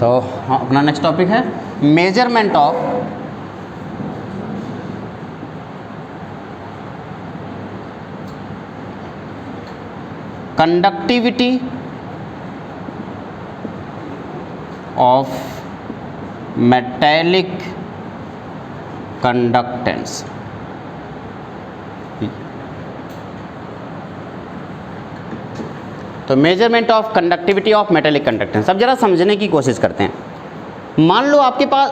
तो हाँ, अपना नेक्स्ट टॉपिक है measurement of conductivity of metallic conductance. तो measurement of conductivity of metallic conductance. अब जरा समझने की कोशिश करते हैं। मान लो आपके पास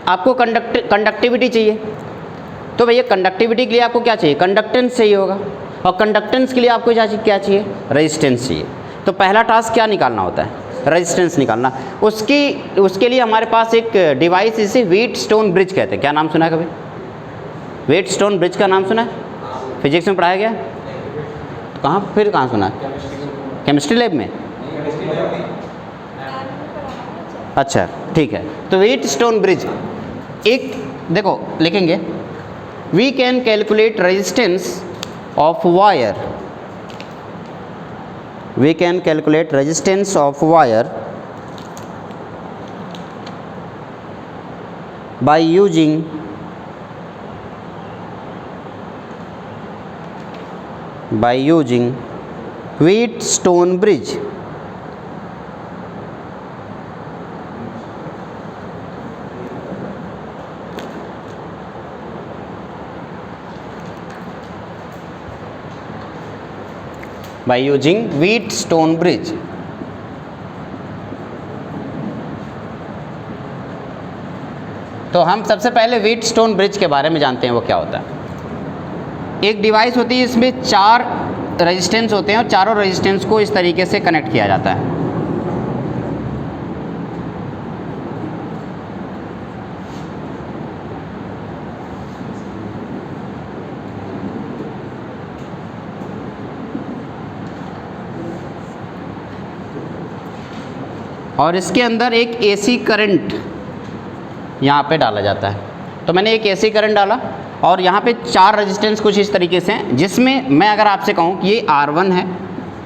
आपको कंडक्टिविटी चाहिए, तो भैया कंडक्टिविटी के लिए आपको क्या चाहिए? कंडक्टेंस चाहिए होगा, और कंडक्टेंस के लिए आपको क्या चाहिए? रेजिस्टेंस चाहिए। तो पहला टास्क क्या निकालना होता है? रेजिस्टेंस निकालना। उसके लिए हमारे पास एक डिवाइस इसे व्हीटस्टोन ब्रिज कहते हैं। क्या नाम सुना है कभी? व्हीटस्टोन ब्रिज का नाम सुना है? फिजिक्स में पढ़ाया गया? कहाँ सुना है? केमिस्ट्री लैब में? अच्छा ठीक है। तो व्हीटस्टोन ब्रिज एक देखो लिखेंगे, we can calculate resistance of wire, we can calculate resistance of wire by using Wheatstone bridge. By using Wheatstone bridge. तो हम सबसे पहले व्हीटस्टोन ब्रिज के बारे में जानते हैं वो क्या होता है। एक डिवाइस होती है, इसमें 4 रेजिस्टेंस होते हैं और चारों रेजिस्टेंस को इस तरीके से कनेक्ट किया जाता है। और इसके अंदर एक एसी करंट यहाँ पे डाला जाता है। तो मैंने एक एसी करंट डाला और यहाँ पे 4 रेजिस्टेंस कुछ इस तरीके से हैं, जिसमें मैं अगर आपसे कहूँ कि ये R1 है,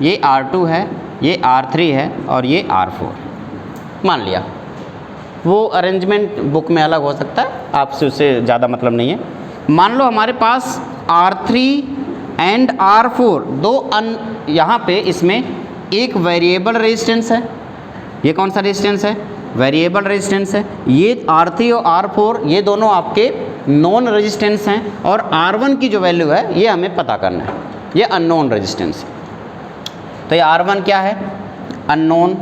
ये R2 है, ये R3 है और ये R4 मान लिया। वो अरेंजमेंट बुक में अलग हो सकता है, आपसे उससे ज़्यादा मतलब नहीं है। मान लो हमारे पास R3 एंड R4 दो यहाँ पे इसमें एक वेरिएबल रेजिस्टेंस है। ये कौन सा रेजिस्टेंस है? वेरिएबल रेजिस्टेंस है। ये R3 और R4 ये दोनों आपके नॉन रेजिस्टेंस हैं, और R1 की जो वैल्यू है ये हमें पता करना है, ये अननोन रेजिस्टेंस। तो ये R1 क्या है? अननोन।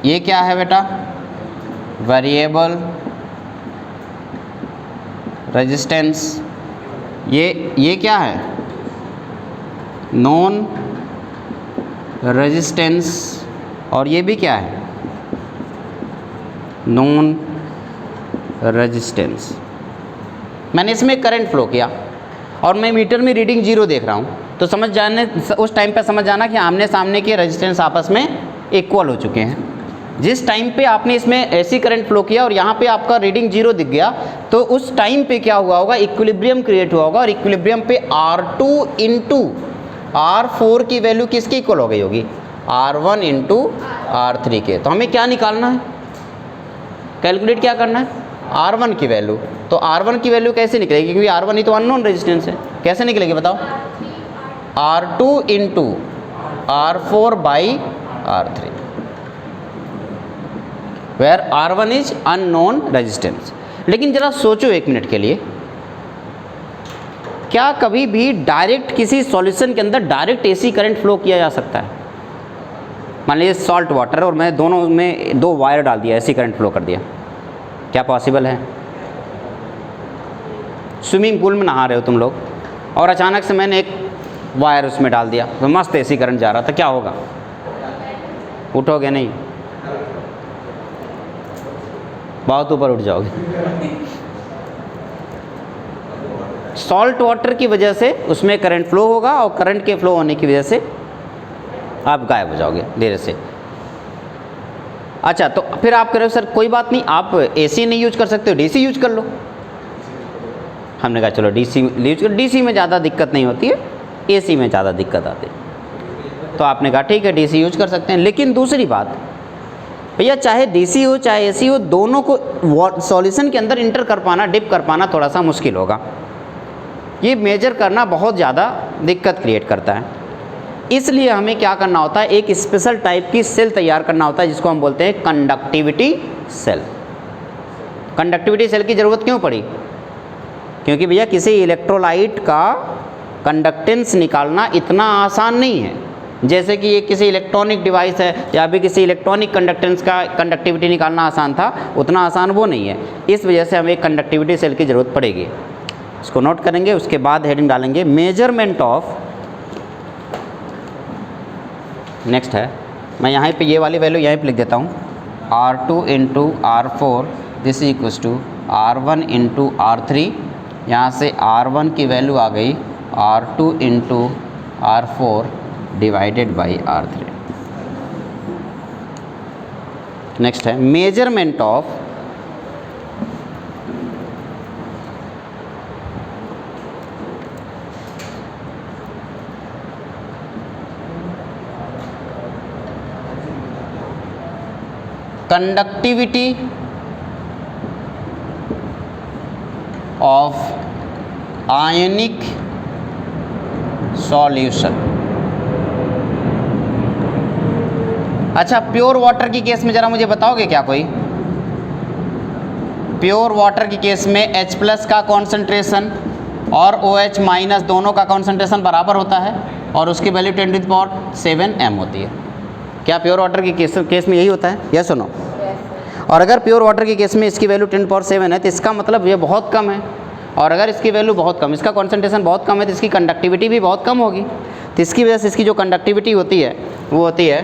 ये क्या है बेटा? Variable resistance. ये क्या है? Non resistance. और ये भी क्या है? Non resistance. मैंने इसमें करंट फ्लो किया और मैं मीटर में रीडिंग 0 देख रहा हूँ, तो उस टाइम पे समझ जाना कि आमने सामने के रेजिस्टेंस आपस में इक्वल हो चुके हैं। जिस टाइम पे आपने इसमें ऐसी करंट फ्लो किया और यहाँ पे आपका रीडिंग 0 दिख गया, तो उस टाइम पे क्या हुआ होगा? इक्विलिब्रियम क्रिएट हुआ होगा, और इक्विलिब्रियम पे R2 इंटू R4 की वैल्यू किसकी इक्वल हो गई होगी? R1 इंटू R3 के। तो हमें क्या निकालना है? कैलकुलेट क्या करना है? R1 की वैल्यू। तो R1 की वैल्यू कैसे निकलेगी? क्योंकि R1 ही तो अननोन रेजिस्टेंस है। कैसे निकलेगी बताओ? R2 into R4 by R3, where R1 is unknown resistance. लेकिन जरा सोचो एक मिनट के लिए, क्या कभी भी डायरेक्ट किसी सॉल्यूशन के अंदर डायरेक्ट एसी करंट फ्लो किया जा सकता है? मान लीजिए सॉल्ट वाटर और मैं दोनों में 2 वायर डाल दिया, एसी करंट फ्लो कर दिया, क्या पॉसिबल है? स्विमिंग पूल में नहा रहे हो तुम लोग और अचानक से मैंने एक वायर उसमें डाल दिया, तो मस्त एसी करंट जा रहा था, क्या होगा? उठोगे नहीं, बहुत ऊपर उठ जाओगे। सॉल्ट वाटर की वजह से उसमें करंट फ्लो होगा, और करंट के फ्लो होने की वजह से आप गायब हो जाओगे धीरे से। अच्छा, तो फिर आप कह रहे हो सर कोई बात नहीं, आप एसी नहीं यूज कर सकते हो, डीसी यूज कर लो। हमने कहा चलो डीसी यूज कर, डीसी में ज़्यादा दिक्कत नहीं होती है, AC में ज़्यादा दिक्कत आती है। तो आपने कहा ठीक है DC यूज कर सकते हैं। लेकिन दूसरी बात भैया, चाहे DC हो चाहे AC हो, दोनों को सॉल्यूशन के अंदर इंटर कर पाना, डिप कर पाना थोड़ा सा मुश्किल होगा। ये मेजर करना बहुत ज़्यादा दिक्कत क्रिएट करता है। इसलिए हमें क्या करना होता है, एक स्पेशल टाइप की सेल तैयार करना होता है जिसको हम बोलते हैं कंडक्टिविटी सेल। कंडक्टिविटी सेल की ज़रूरत क्यों पड़ी? क्योंकि भैया किसी इलेक्ट्रोलाइट का कंडक्टेंस निकालना इतना आसान नहीं है। जैसे कि ये किसी इलेक्ट्रॉनिक डिवाइस है या भी किसी इलेक्ट्रॉनिक कंडक्टेंस का कंडक्टिविटी निकालना आसान था, उतना आसान वो नहीं है। इस वजह से हमें एक कंडक्टिविटी सेल की ज़रूरत पड़ेगी। इसको नोट करेंगे, उसके बाद हेडिंग डालेंगे मेजरमेंट ऑफ। नेक्स्ट है, मैं यहाँ पे ये वाली वैल्यू यहीं पे लिख देता हूँ, R2 into R4 this equals to R1 into R3। यहाँ से R1 की वैल्यू आ गई R2 into R4 divided by R3। Next है measurement of conductivity of ionic solution. अच्छा, प्योर वाटर की केस में ज़रा मुझे बताओगे क्या कोई? प्योर वाटर की केस में H+ का कॉन्सेंट्रेशन और OH- दोनों का कॉन्सेंट्रेशन बराबर होता है और उसकी वैल्यू 10⁻7 m होती है। क्या प्योर वाटर की केस में यही होता है? यस और नो? और अगर प्योर वाटर की केस में इसकी वैल्यू 10⁻7 है तो इसका मतलब ये बहुत कम है। और अगर इसकी वैल्यू बहुत कम, इसका कॉन्सेंट्रेशन बहुत कम है, तो इसकी कंडक्टिविटी भी बहुत कम होगी। तो इसकी वजह से इसकी जो कंडक्टिविटी होती है वो होती है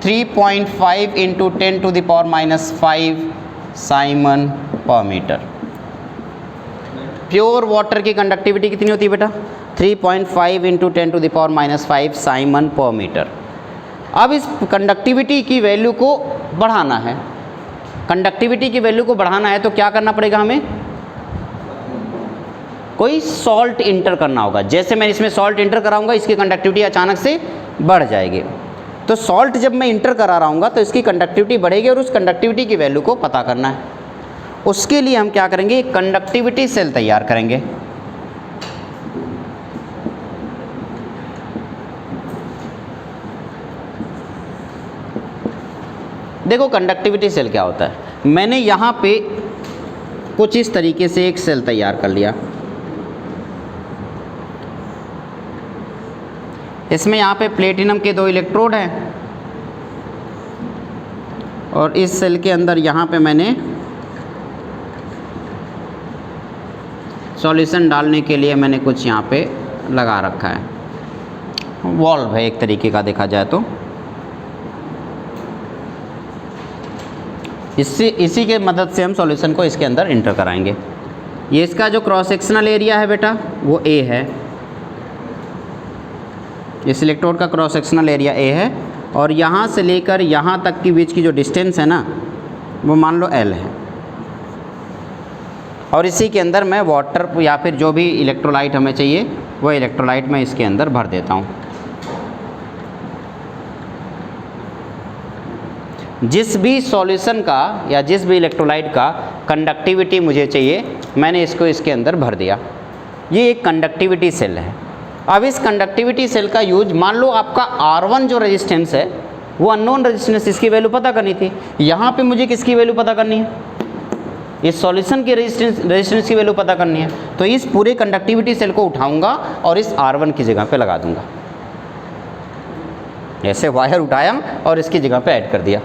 3.5 into 10⁻⁻5 Simon per metre. Pure water की कंडक्टिविटी कितनी होती है बेटा? 3.5 इंटू 10⁻⁻5 साइमन पर मीटर। अब इस कंडक्टिविटी की वैल्यू को बढ़ाना है। कंडक्टिविटी की वैल्यू को बढ़ाना है तो क्या करना पड़ेगा हमें? कोई सॉल्ट इंटर करना होगा। जैसे मैं इसमें सॉल्ट इंटर कराऊंगा, इसकी कंडक्टिविटी अचानक से बढ़ जाएगी। तो सॉल्ट जब मैं इंटर करा रहा हूँ तो इसकी कंडक्टिविटी बढ़ेगी और उस कंडक्टिविटी की वैल्यू को पता करना है। उसके लिए हम क्या करेंगे, एक कंडक्टिविटी सेल तैयार करेंगे। देखो कंडक्टिविटी सेल क्या होता है। मैंने यहाँ पे कुछ इस तरीके से एक सेल तैयार कर लिया। इसमें यहाँ पे प्लेटिनम के 2 इलेक्ट्रोड हैं और इस सेल के अंदर यहाँ पे मैंने सॉल्यूशन डालने के लिए मैंने कुछ यहाँ पे लगा रखा है। वॉल्व है एक तरीके का देखा जाए तो। इसी के मदद से हम सॉल्यूशन को इसके अंदर इंटर कराएंगे। ये इसका जो क्रॉस सेक्शनल एरिया है बेटा वो A है। इस इलेक्ट्रोड का क्रॉस सेक्शनल एरिया A है और यहाँ से लेकर यहाँ तक की बीच की जो डिस्टेंस है ना वो मान लो L है। और इसी के अंदर मैं वाटर या फिर जो भी इलेक्ट्रोलाइट हमें चाहिए वो इलेक्ट्रोलाइट मैं इसके अंदर भर देता हूँ। जिस भी सॉल्यूशन का या जिस भी इलेक्ट्रोलाइट का कंडक्टिविटी मुझे चाहिए मैंने इसको इसके अंदर भर दिया। ये एक कंडक्टिविटी सेल है। अब इस कंडक्टिविटी सेल का यूज, मान लो आपका R1 जो रेजिस्टेंस है वो अननोन रेजिस्टेंस, इसकी वैल्यू पता करनी थी। यहाँ पे मुझे किसकी वैल्यू पता करनी है? इस सॉल्यूशन की रेजिस्टेंस की वैल्यू पता करनी है। तो इस पूरे कंडक्टिविटी सेल को उठाऊंगा और इस R1 की जगह पे लगा दूंगा। ऐसे वायर उठाया और इसकी जगह पे ऐड कर दिया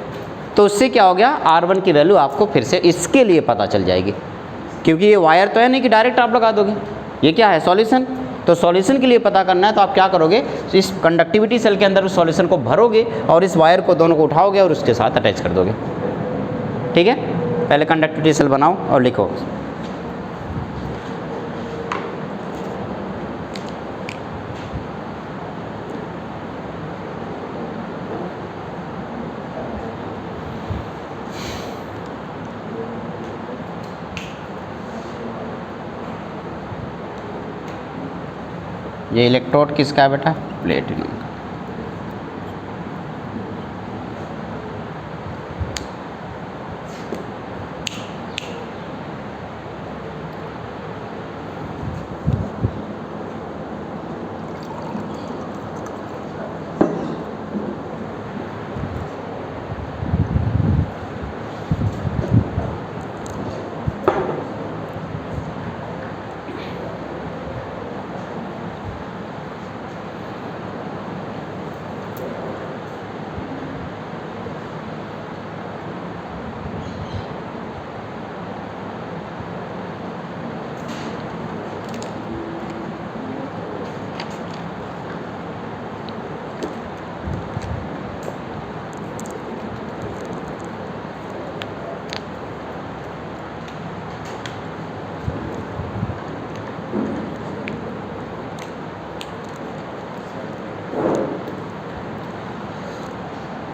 तो उससे क्या हो गया, R1 की वैल्यू आपको फिर से इसके लिए पता चल जाएगी। क्योंकि ये वायर तो है नहीं कि डायरेक्ट आप लगा दोगे, ये क्या है सॉल्यूशन। तो सॉल्यूशन के लिए पता करना है तो आप क्या करोगे, इस कंडक्टिविटी सेल के अंदर उस सॉल्यूशन को भरोगे और इस वायर को दोनों को उठाओगे और उसके साथ अटैच कर दोगे। ठीक है, पहले कंडक्टिविटी सेल बनाओ और लिखो। ये इलेक्ट्रोड किसका है बेटा? प्लेटिनम का।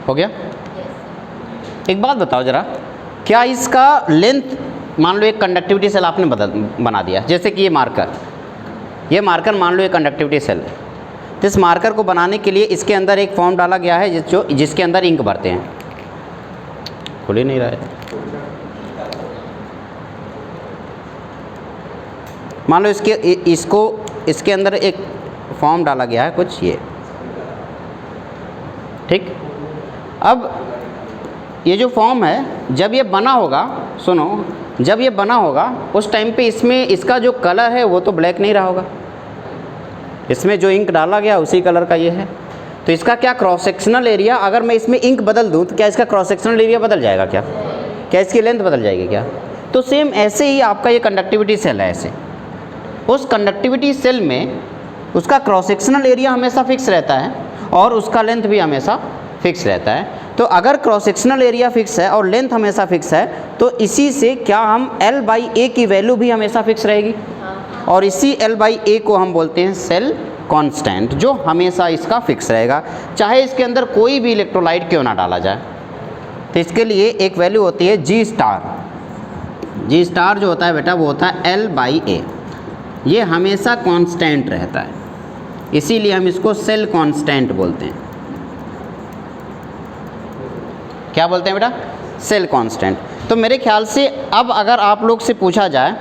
हो गया? एक बात बताओ ज़रा, क्या इसका लेंथ, मान लो एक कंडक्टिविटी सेल आपने बना दिया, जैसे कि ये मार्कर मान लो एक कंडक्टिविटी सेल है, तो इस मार्कर को बनाने के लिए इसके अंदर एक फॉर्म डाला गया है जिसके अंदर इंक भरते हैं। खुल ही नहीं रहा है। मान लो इसके अंदर एक फॉर्म डाला गया है कुछ ये, ठीक। अब ये जो फॉर्म है जब ये बना होगा, सुनो, जब ये बना होगा उस टाइम पे इसमें इसका जो कलर है वो तो ब्लैक नहीं रहा होगा, इसमें जो इंक डाला गया उसी कलर का ये है। तो इसका क्या क्रॉस सेक्शनल एरिया, अगर मैं इसमें इंक बदल दूं तो क्या इसका क्रॉस सेक्शनल एरिया बदल जाएगा? क्या इसकी लेंथ बदल जाएगी क्या? तो सेम ऐसे ही आपका ये कंडक्टिविटी सेल है, ऐसे उस कंडक्टिविटी सेल में उसका क्रॉस सेक्शनल एरिया हमेशा फिक्स रहता है और उसका लेंथ भी हमेशा फिक्स रहता है। तो अगर क्रॉस सेक्शनल एरिया फिक्स है और लेंथ हमेशा फिक्स है तो इसी से क्या हम L/A की वैल्यू भी हमेशा फिक्स रहेगी, और इसी L/A को हम बोलते हैं सेल कांस्टेंट, जो हमेशा इसका फिक्स रहेगा, चाहे इसके अंदर कोई भी इलेक्ट्रोलाइट क्यों ना डाला जाए। तो इसके लिए एक वैल्यू होती है G स्टार जो होता है बेटा वो होता है L/A, ये हमेशा कांस्टेंट रहता है, इसीलिए हम इसको सेल कांस्टेंट बोलते हैं। क्या बोलते हैं बेटा? Cell constant. तो मेरे ख्याल से अब अगर आप लोग से पूछा जाए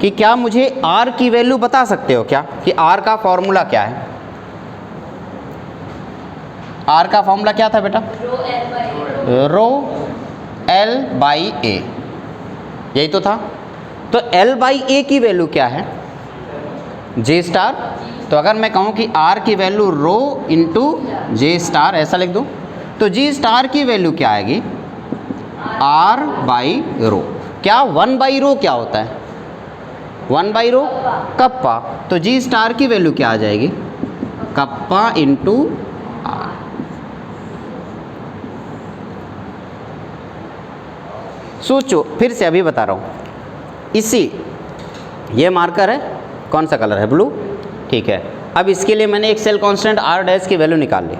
कि क्या मुझे R की वैल्यू बता सकते हो क्या, कि R का फॉर्मूला क्या है? R का फॉर्मूला क्या था बेटा? रो L/A, यही तो था। तो L/A की वैल्यू क्या है? J star. तो अगर मैं कहूँ कि R की value rho into J star, ऐसा लिख दूँ, तो G स्टार की वैल्यू क्या आएगी? R/रो। क्या 1/रो क्या होता है? 1/रो कप्पा। तो G स्टार की वैल्यू क्या आ जाएगी? Kappa into R। सोचो, फिर से अभी बता रहा हूँ, ये मार्कर है, कौन सा कलर है? ब्लू, ठीक है। अब इसके लिए मैंने एक सेल कांस्टेंट R' की वैल्यू निकाल ली,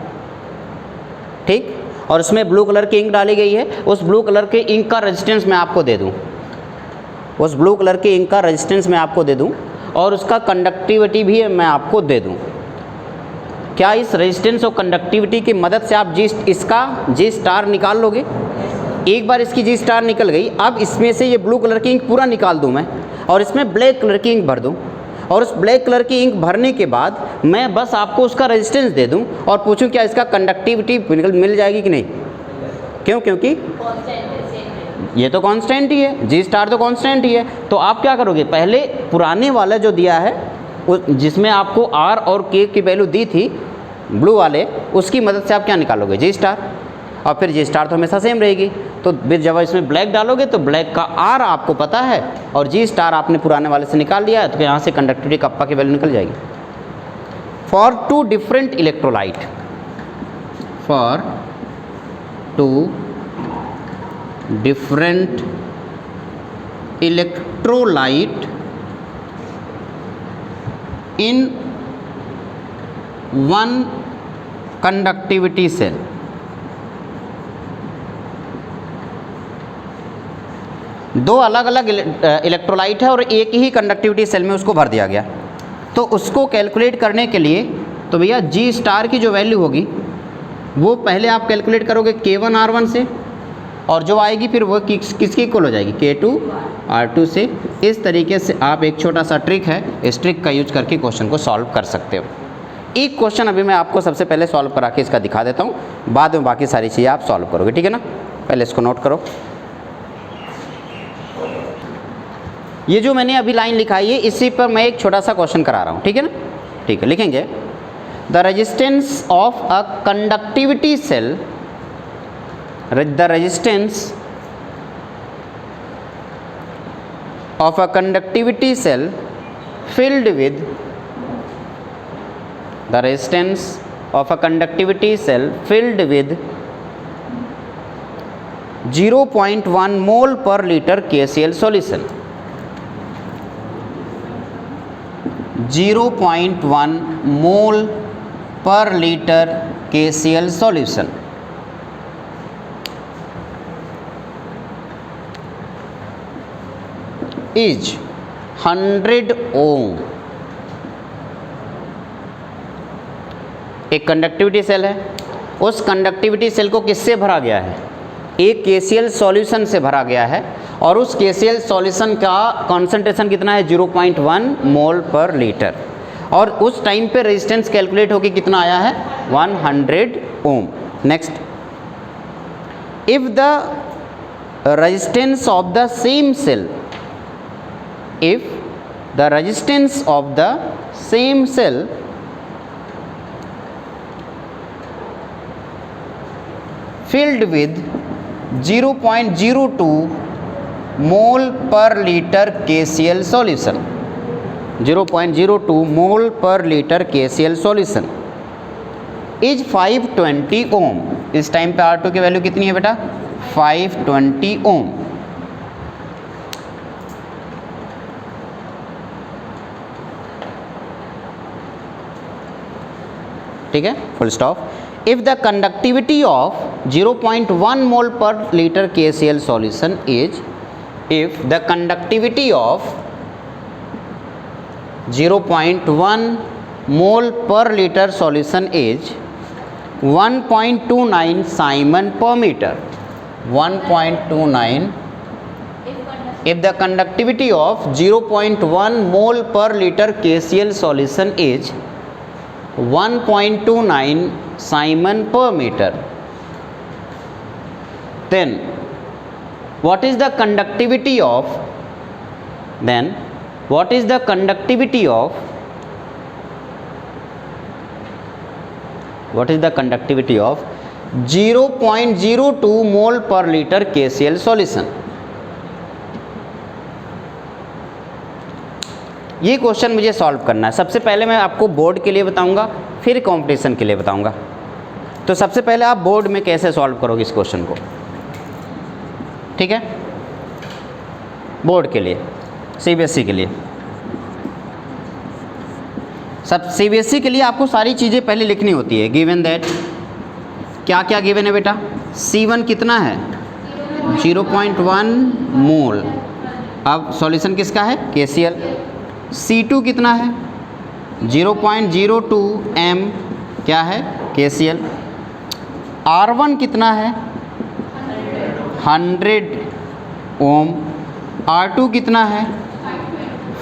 ठीक, और उसमें ब्लू कलर की इंक डाली गई है। उस ब्लू कलर के इंक का रेजिस्टेंस मैं आपको दे दूं, और उसका कंडक्टिविटी भी मैं आपको दे दूं। क्या इस रेजिस्टेंस और कंडक्टिविटी की मदद से आप इसका G स्टार निकाल लोगे? एक बार इसकी G स्टार निकल गई, अब इसमें से ये ब्लू कलर की इंक पूरा निकाल दूं मैं, और इसमें ब्लैक कलर की इंक भर दूं, और उस ब्लैक कलर की इंक भरने के बाद मैं बस आपको उसका रेजिस्टेंस दे दूं और पूछूं क्या इसका कंडक्टिविटी मिल जाएगी कि नहीं? क्यों? क्योंकि ये तो कांस्टेंट ही है, G स्टार तो कांस्टेंट ही है। तो आप क्या करोगे, पहले पुराने वाला जो दिया है जिसमें आपको R और K की वैल्यू दी थी ब्लू वाले, उसकी मदद से आप क्या निकालोगे? G स्टार, और फिर G स्टार तो हमेशा सेम रहेगी। तो फिर जब इसमें ब्लैक डालोगे तो ब्लैक का R आपको पता है और G स्टार आपने पुराने वाले से निकाल लिया है, तो यहाँ से कंडक्टिविटी कप्पा की वैल्यू निकल जाएगी। For two different electrolyte, in one conductivity cell, दो अलग अलग इलेक्ट्रोलाइट है और एक ही कंडक्टिविटी सेल में उसको भर दिया गया। तो उसको कैलकुलेट करने के लिए तो भैया जी स्टार की जो वैल्यू होगी वो पहले आप कैलकुलेट करोगे K1R1 से, और जो आएगी फिर वो किसकी इक्वल हो जाएगी, K2R2 से। इस तरीके से आप एक छोटा सा ट्रिक है, इस ट्रिक का यूज करके क्वेश्चन को सॉल्व कर सकते हो। एक क्वेश्चन अभी मैं आपको सबसे पहले सॉल्व करा के इसका दिखा देता हूँ, बाद में बाकी सारी चीज़ें आप सॉल्व करोगे, ठीक है ना। पहले इसको नोट करो। ये जो मैंने अभी लाइन लिखाई है इसी पर मैं एक छोटा सा क्वेश्चन करा रहा हूँ, ठीक है ना। ठीक है, लिखेंगे the resistance of a conductivity cell, the resistance of a conductivity cell filled with the resistance of a conductivity cell filled with 0.1 mole per liter KCl solution, 0.1 mole per liter KCl solution is 100 ओम। एक conductivity cell है, उस conductivity cell को किससे भरा गया है, एक KCl solution से भरा गया है, और उस KCl सॉल्यूशन का कॉन्सेंट्रेशन कितना है, 0.1 मोल पर लीटर, और उस टाइम पे रेजिस्टेंस कैलकुलेट होकर कितना आया है, 100 ohm. Next, if the resistance of the same cell, if the resistance of the same cell filled with 0.02 mole per liter KCl solution, 0.02 mole per liter KCl solution is 520 ohm, इस time पे R2 की value कितनी है बेटा, 520 ओम। ठीक है, full stop. If the conductivity of 0.1 मोल पर litre KCl solution is, if the conductivity of 0.1 मोल पर litre solution is 1.29 Simon per metre, 1.29, if the conductivity of 0.1 mole per liter KCl solution is 1.29 Simon per meter, then what is the conductivity of, then what is the conductivity of, what is the conductivity of 0.02 mole per liter KCl solution। ये question मुझे solve करना है। सबसे पहले मैं आपको board के लिए बताऊंगा, फिर कंपटीशन के लिए बताऊंगा। तो सबसे पहले आप बोर्ड में कैसे सॉल्व करोगे इस क्वेश्चन को, ठीक है। बोर्ड के लिए, CBSE के लिए, सब CBSE के लिए आपको सारी चीज़ें पहले लिखनी होती है। गिवन दैट, क्या क्या गिवन है बेटा, C1 कितना है, 0.1 मोल। अब सॉल्यूशन किसका है, KCl। C2 कितना है, 0.02 m, क्या है, KCl। R1 कितना है, 100 ओम। R2 कितना है,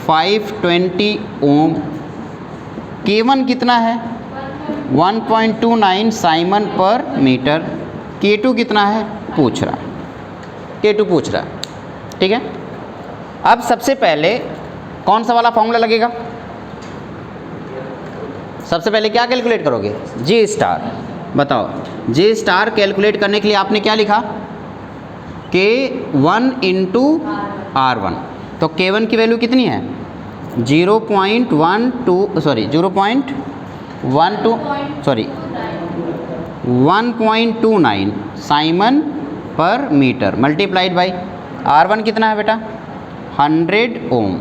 520 ओम। K1 कितना है, 1.29 साइमन पर मीटर। K2 कितना है, पूछ रहा है, K2 पूछ रहा है, ठीक है। अब सबसे पहले कौन सा वाला फॉर्मूला लगेगा, सबसे पहले क्या कैलकुलेट करोगे, G स्टार। बताओ, G स्टार कैलकुलेट करने के लिए आपने क्या लिखा, K1 इंटू R1। तो K1 की वैल्यू कितनी है, 1.29 Simon per metre multiplied by R1 कितना है बेटा, 100 ओम।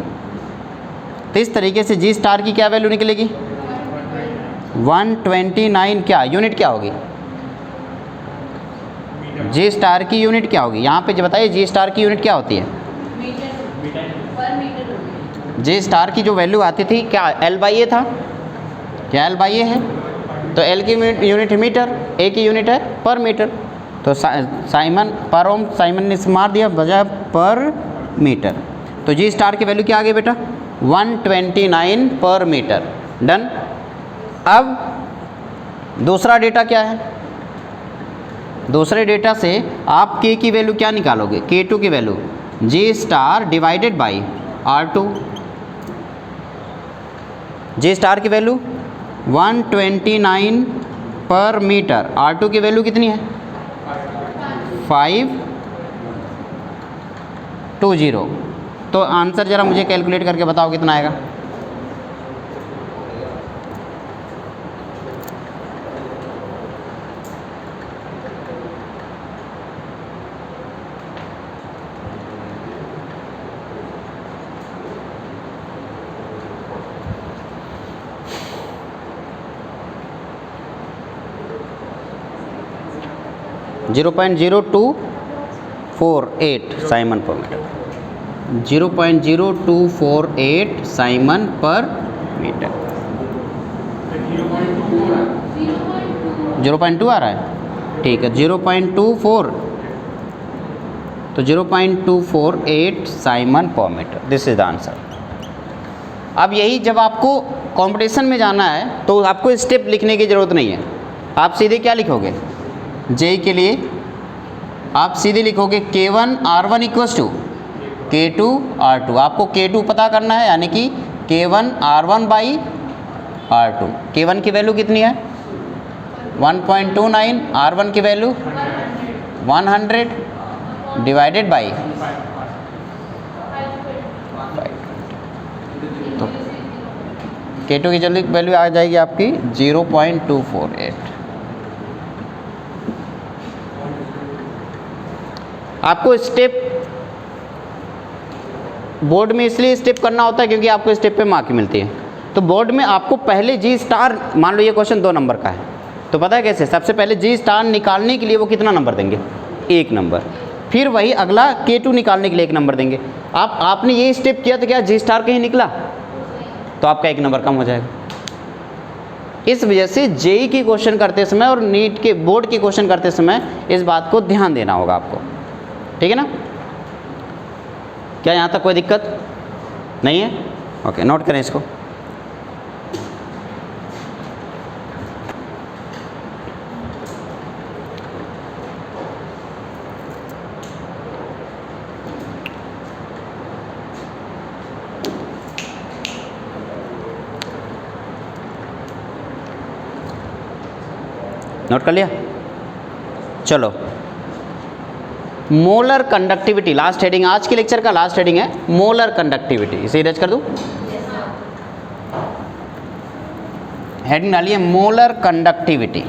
तो इस तरीके से G स्टार की क्या वैल्यू निकलेगी, 129, क्या यूनिट क्या होगी, G स्टार की यूनिट क्या होगी, यहाँ पे जो बताइए G स्टार की यूनिट क्या होती है, जे स्टार की जो वैल्यू आती थी क्या L/A था, क्या L/A है, तो L की यूनिट है मीटर, A की यूनिट है पर मीटर, तो साइमन पर ओम, साइमन ने मार दिया बजाय पर मीटर, तो जी स्टार की वैल्यू क्या आ गई बेटा 129 पर मीटर। डन। अब दूसरा डेटा क्या है, दूसरे डेटा से आप K की वैल्यू क्या निकालोगे, K2 की value G star divided by R2। G star की वैल्यू 129 पर मीटर, R2 की वैल्यू कितनी है 520। तो आंसर जरा मुझे कैलकुलेट करके बताओ कितना आएगा। Zero 0.0248 siemens per metre, 0.0248 siemens per metre. 0.2 आ रहा है, ठीक है 0.24, तो 0.248 siemens per metre, this is the answer. अब यही जब आपको कंपटीशन में जाना है तो आपको स्टेप लिखने की ज़रूरत नहीं है, आप सीधे क्या लिखोगे, जे के लिए आप सीधे लिखोगे K1 R1 equals to K2 R2। आपको K2 पता करना है, यानी कि K1 R1 by R2। K1 की वैल्यू कितनी है 1.29, R1 की वैल्यू 100 डिवाइडेड बाई, तो K2 की जल्दी वैल्यू आ जाएगी आपकी 0.248। आपको स्टेप बोर्ड में इसलिए स्टेप करना होता है क्योंकि आपको स्टेप पे मार्क मिलती है। तो बोर्ड में आपको पहले जी स्टार, मान लो ये क्वेश्चन 2 नंबर का है, तो पता है कैसे, सबसे पहले जी स्टार निकालने के लिए वो कितना नंबर देंगे 1 नंबर, फिर वही अगला K2 निकालने के लिए 1 नंबर देंगे। आपने ये स्टेप किया तो क्या जी स्टार कहीं निकला, तो आपका 1 नंबर कम हो जाएगा। इस वजह से जेई की क्वेश्चन करते समय और नीट के बोर्ड की क्वेश्चन करते समय इस बात को ध्यान देना होगा आपको, ठीक है ना। क्या यहाँ तक कोई दिक्कत नहीं है, ओके नोट करें इसको। नोट कर लिया, चलो मोलर कंडक्टिविटी, लास्ट हेडिंग आज के लेक्चर का लास्ट हेडिंग है मोलर कंडक्टिविटी। इसे इरेज कर दूं, हेडिंग डालिए मोलर कंडक्टिविटी।